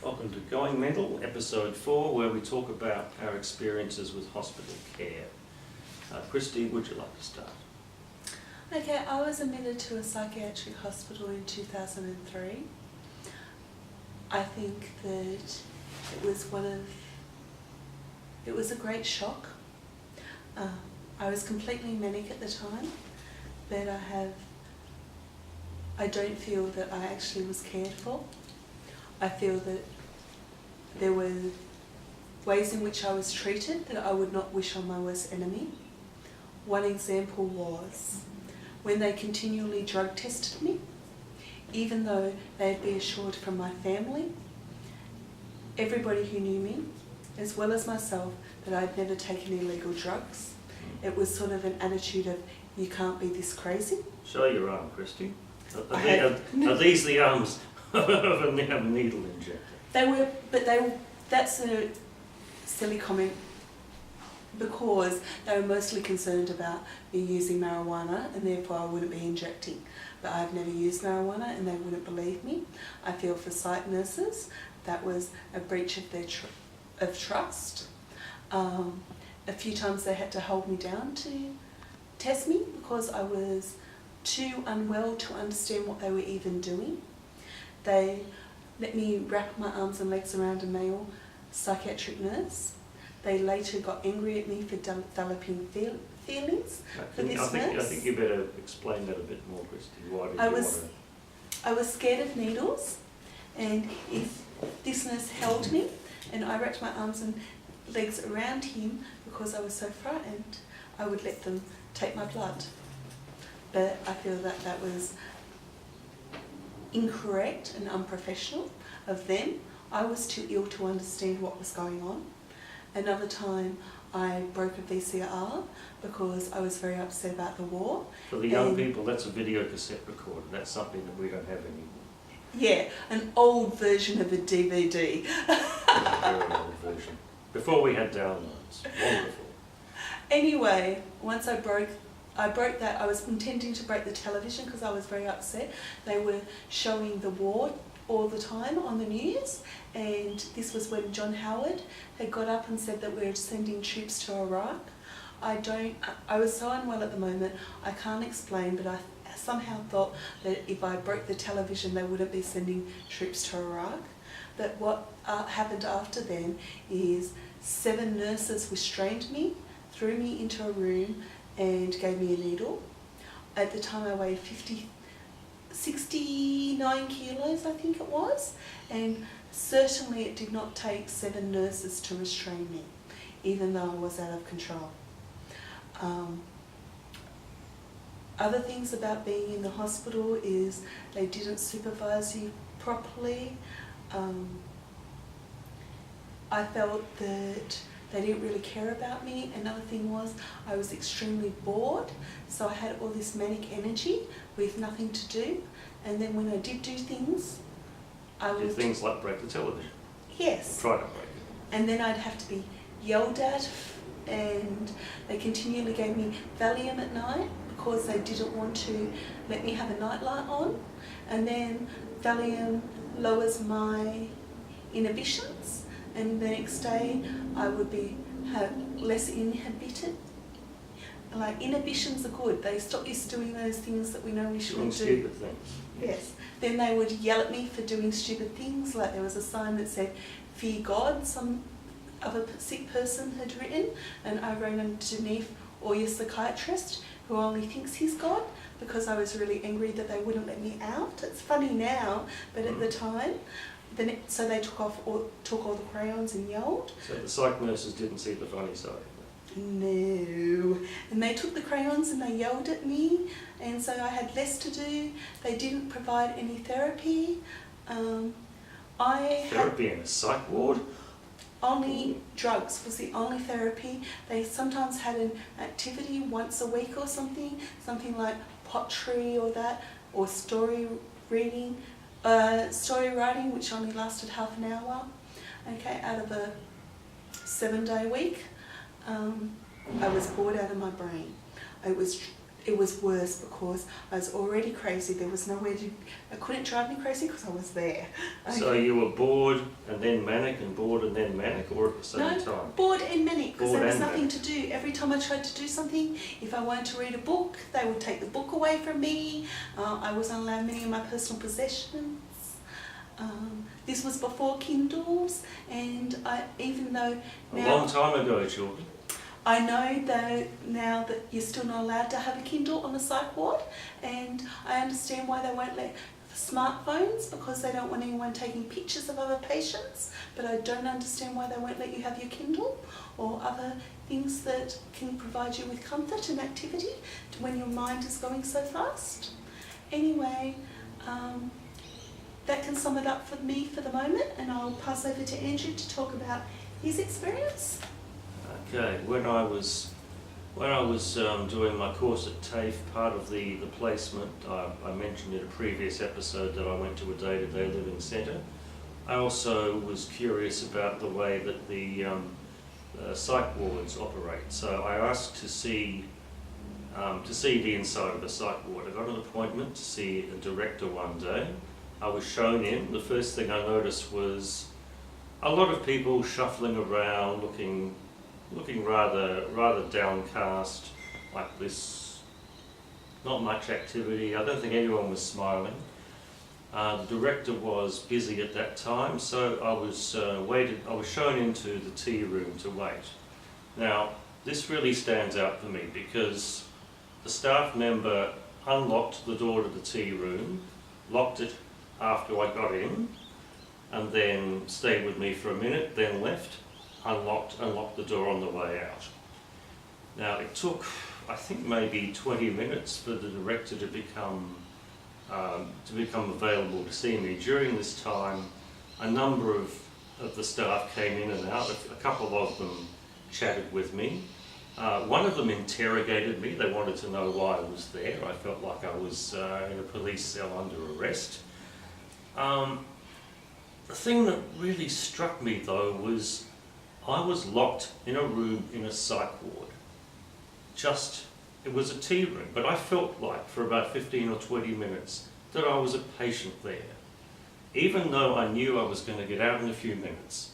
Welcome to Going Mental, episode 4, where we talk about our experiences with hospital care. Christy, would you like to start? Okay, I was admitted to a psychiatric hospital in 2003. I think that it was a great shock. I was completely manic at the time, but I don't feel that I actually was cared for. I feel that there were ways in which I was treated that I would not wish on my worst enemy. One example was when they continually drug tested me, even though they'd be assured from my family, everybody who knew me, as well as myself, that I'd never taken illegal drugs. It was sort of an attitude of, you can't be this crazy. Show your arm, Christy. Are these the arms of a needle injector? That's a silly comment because they were mostly concerned about me using marijuana and therefore I wouldn't be injecting. But I've never used marijuana and they wouldn't believe me. I feel for psych nurses that was a breach of their trust. A few times they had to hold me down to test me because I was too unwell to understand what they were even doing. They let me wrap my arms and legs around a male psychiatric nurse. They later got angry at me for developing feelings for this nurse. I think you better explain that a bit more, Christy. Why did I was scared of needles, and if this nurse held me and I wrapped my arms and legs around him because I was so frightened, I would let them take my blood. But I feel that that was incorrect and unprofessional of them. I was too ill to understand what was going on. Another time I broke a VCR because I was very upset about the war. For the young people, that's a video cassette recorder. That's something that we don't have anymore. Yeah, an old version of a DVD. A very old version. Before we had downloads. Wonderful. Anyway, once I broke that. I was intending to break the television because I was very upset. They were showing the war all the time on the news, and this was when John Howard had got up and said that we were sending troops to Iraq. I was so unwell at the moment, I can't explain, but I somehow thought that if I broke the television they wouldn't be sending troops to Iraq. But what happened after then is 7 nurses restrained me, threw me into a room and gave me a needle. At the time I weighed 69 kilos, I think it was, and certainly it did not take 7 nurses to restrain me, even though I was out of control. Other things about being in the hospital is they didn't supervise you properly. I felt that they didn't really care about me. Another thing was I was extremely bored, so I had all this manic energy with nothing to do. And then when I did do things, I would... Did things like break the television? Yes. Try to break it. And then I'd have to be yelled at, and they continually gave me Valium at night because they didn't want to let me have a nightlight on. And then Valium lowers my inhibitions, and the next day I would have less inhibited. Like, inhibitions are good. They stop us doing those things that we know we shouldn't do. Stupid things. Yes. Then they would yell at me for doing stupid things. Like, there was a sign that said, "Fear God," some other sick person had written, and I wrote underneath, "Or your psychiatrist, who only thinks he's God," because I was really angry that they wouldn't let me out. It's funny now, but at the time, so they took all the crayons and yelled. So the psych nurses didn't see the funny side of it? No. And they took the crayons and they yelled at me, and so I had less to do. They didn't provide any therapy. Therapy in a psych ward? Only drugs was the only therapy. They sometimes had an activity once a week or something like pottery or that, or story writing, which only lasted half an hour. Okay, out of a 7-day week. I was bored out of my brain. it was worse because I was already crazy. There was nowhere to, I couldn't drive me crazy because I was there. So you were bored and then manic and bored and then manic, or at the same time? Bored and manic, because there was nothing manic. to do. Every time I tried to do something, if I wanted to read a book, they would take the book away from me. I wasn't allowed many of my personal possessions. This was before Kindles, and even though now... A long time ago, children. I know though now that you're still not allowed to have a Kindle on the psych ward, and I understand why they won't let smartphones, because they don't want anyone taking pictures of other patients, but I don't understand why they won't let you have your Kindle or other things that can provide you with comfort and activity when your mind is going so fast. Anyway, that can sum it up for me for the moment, and I'll pass over to Andrew to talk about his experience. Okay, when I was doing my course at TAFE, part of the placement, I mentioned in a previous episode that I went to a day-to-day living centre. I also was curious about the way that the psych wards operate, so I asked to see the inside of a psych ward. I got an appointment to see a director one day. I was shown in. The first thing I noticed was a lot of people shuffling around, looking rather downcast, like this. Not much activity. I don't think anyone was smiling. The director was busy at that time, so I was shown into the tea room to wait. Now, this really stands out for me because the staff member unlocked the door to the tea room, locked it after I got in, and then stayed with me for a minute, then left, unlocked the door on the way out. Now, it took, I think, maybe 20 minutes for the director to become available to see me. During this time, a number of the staff came in and out. A couple of them chatted with me. One of them interrogated me. They wanted to know why I was there. I felt like I was in a police cell under arrest. The thing that really struck me, though, was I was locked in a room in a psych ward. It was a tea room, but I felt like for about 15 or 20 minutes that I was a patient there. Even though I knew I was going to get out in a few minutes,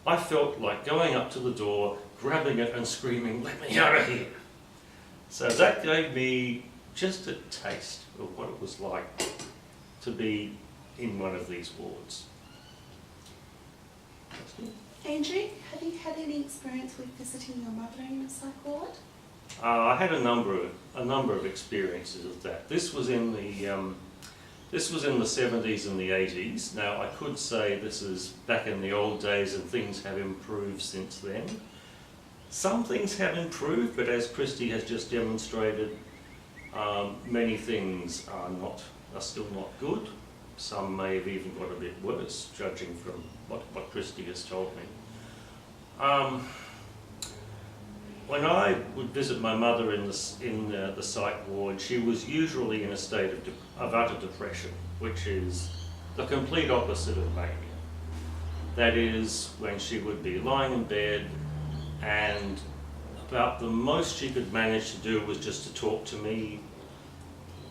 I felt like going up to the door, grabbing it and screaming, "Let me out of here!" So that gave me just a taste of what it was like to be in one of these wards. Andrew, have you had any experience with visiting your mother in a psych ward? I had a number of experiences of that. This was in the 70s and the 80s. Now, I could say this is back in the old days and things have improved since then. Some things have improved, but as Christy has just demonstrated, many things are still not good. Some may have even got a bit worse, judging from what Christy has told me. When I would visit my mother in the psych ward, she was usually in a state of utter depression, which is the complete opposite of mania. That is, when she would be lying in bed, and about the most she could manage to do was just to talk to me,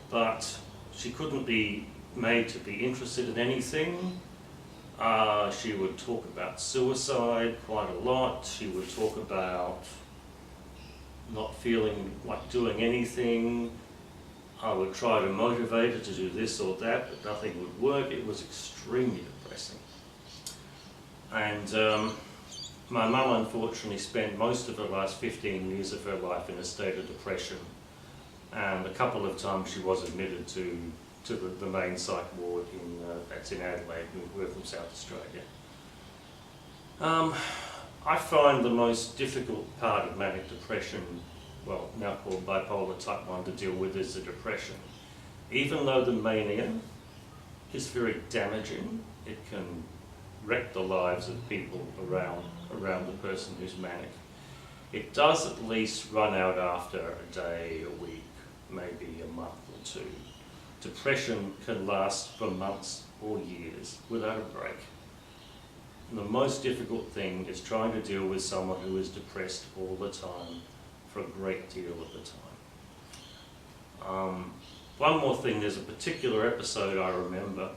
but she couldn't be made to be interested in anything. She would talk about suicide quite a lot. She would talk about not feeling like doing anything. I would try to motivate her to do this or that, but nothing would work. It was extremely depressing. And my mum unfortunately spent most of her last 15 years of her life in a state of depression, and a couple of times she was admitted to the main psych ward that's in Adelaide. We're from South Australia. I find the most difficult part of manic depression, well, now called bipolar type 1, to deal with is the depression. Even though the mania is very damaging, it can wreck the lives of people around the person who's manic. It does at least run out after a day, a week, maybe a month or two. Depression can last for months or years without a break. And the most difficult thing is trying to deal with someone who is depressed all the time for a great deal of the time. One more thing, there's a particular episode I remember.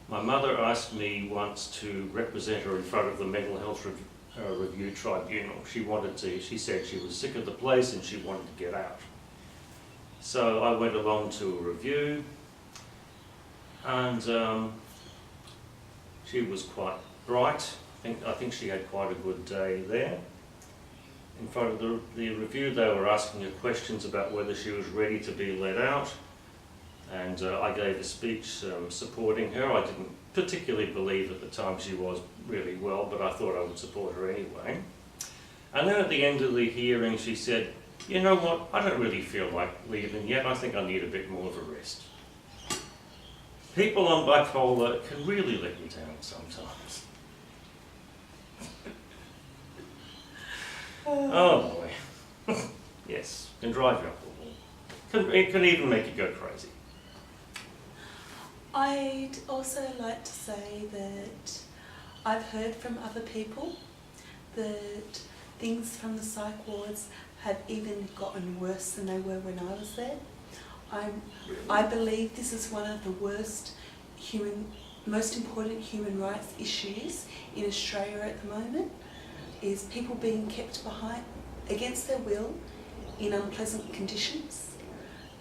My mother asked me once to represent her in front of the Mental Health Review Tribunal. She said she was sick of the place and she wanted to get out. So I went along to a review, and she was quite bright. I think she had quite a good day there. In front of the review, they were asking her questions about whether she was ready to be let out, and I gave a speech supporting her. I didn't particularly believe at the time she was really well, but I thought I would support her anyway. And then at the end of the hearing, she said, "You know what, I don't really feel like leaving yet. I think I need a bit more of a rest." People on bipolar can really let you down sometimes. Oh boy. Yes, can drive you up the wall. It can even make you go crazy. I'd also like to say that I've heard from other people that things from the psych wards have even gotten worse than they were when I was there. I believe this is one of the most important human rights issues in Australia at the moment, is people being kept behind against their will in unpleasant conditions,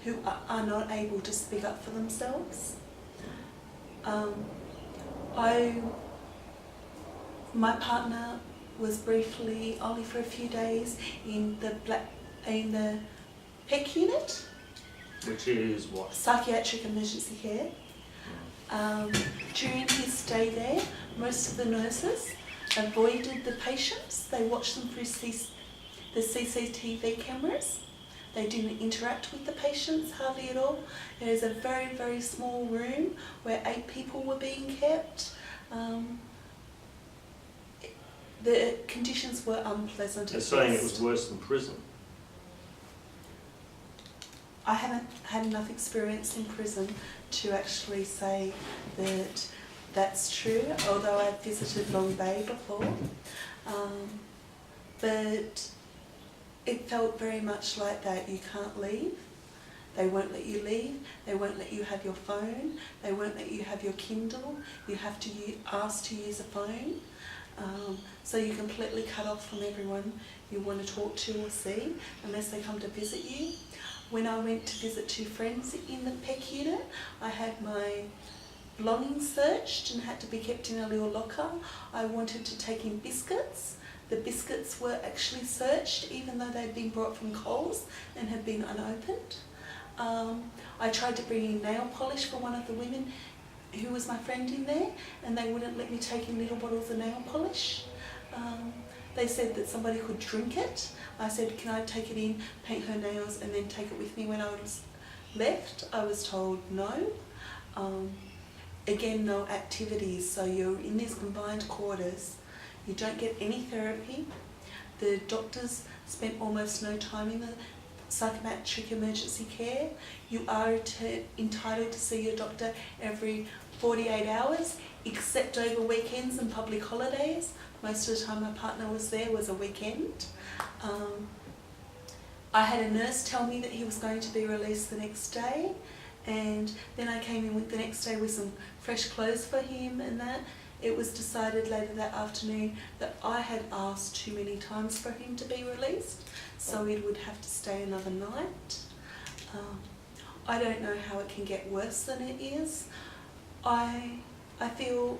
who are not able to speak up for themselves. My partner was briefly, only for a few days, in the PEC unit. Which is what? Psychiatric emergency care. During his stay there, most of the nurses avoided the patients. They watched them through the CCTV cameras. They didn't interact with the patients hardly at all. There is a very, very small room where 8 people were being kept. The conditions were unpleasant. They're saying it was worse than prison. I haven't had enough experience in prison to actually say that that's true, although I've visited Long Bay before. But it felt very much like that. You can't leave. They won't let you leave. They won't let you have your phone. They won't let you have your Kindle. You have to ask to use a phone. So you're completely cut off from everyone you want to talk to or see, unless they come to visit you. When I went to visit 2 friends in the PEC unit, I had my belongings searched and had to be kept in a little locker. I wanted to take in biscuits. The biscuits were actually searched, even though they'd been brought from Coles and had been unopened. I tried to bring in nail polish for one of the women who was my friend in there, and they wouldn't let me take in little bottles of nail polish. They said that somebody could drink it. I said, can I take it in, paint her nails, and then take it with me when I was left? I was told no. Again, no activities, so you're in these combined quarters. You don't get any therapy. The doctors spent almost no time in the psychiatric emergency care. You are entitled to see your doctor every 48 hours, except over weekends and public holidays. Most of the time my partner was there was a weekend. I had a nurse tell me that he was going to be released the next day, and then I came in the next day with some fresh clothes for him and that. It was decided later that afternoon that I had asked too many times for him to be released, so he would have to stay another night. I don't know how it can get worse than it is. I feel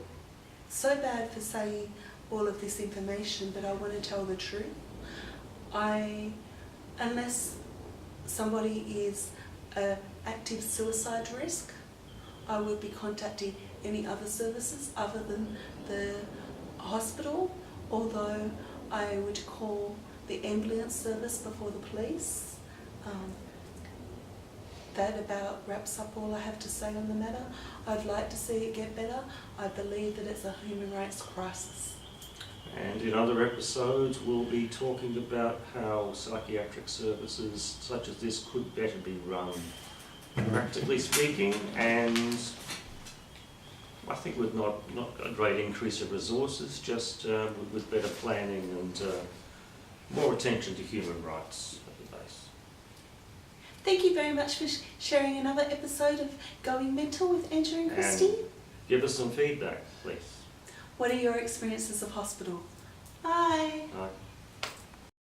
so bad for saying all of this information, but I want to tell the truth. Unless somebody is an active suicide risk, I would be contacting any other services other than the hospital, although I would call the ambulance service before the police. That about wraps up all I have to say on the matter. I'd like to see it get better. I believe that it's a human rights crisis. And in other episodes, we'll be talking about how psychiatric services such as this could better be run, practically speaking, and I think with not a great increase of resources, just with better planning and more attention to human rights at the base. Thank you very much for sharing another episode of Going Mental with Andrew and Christy. And give us some feedback, please. What are your experiences of hospital? Bye.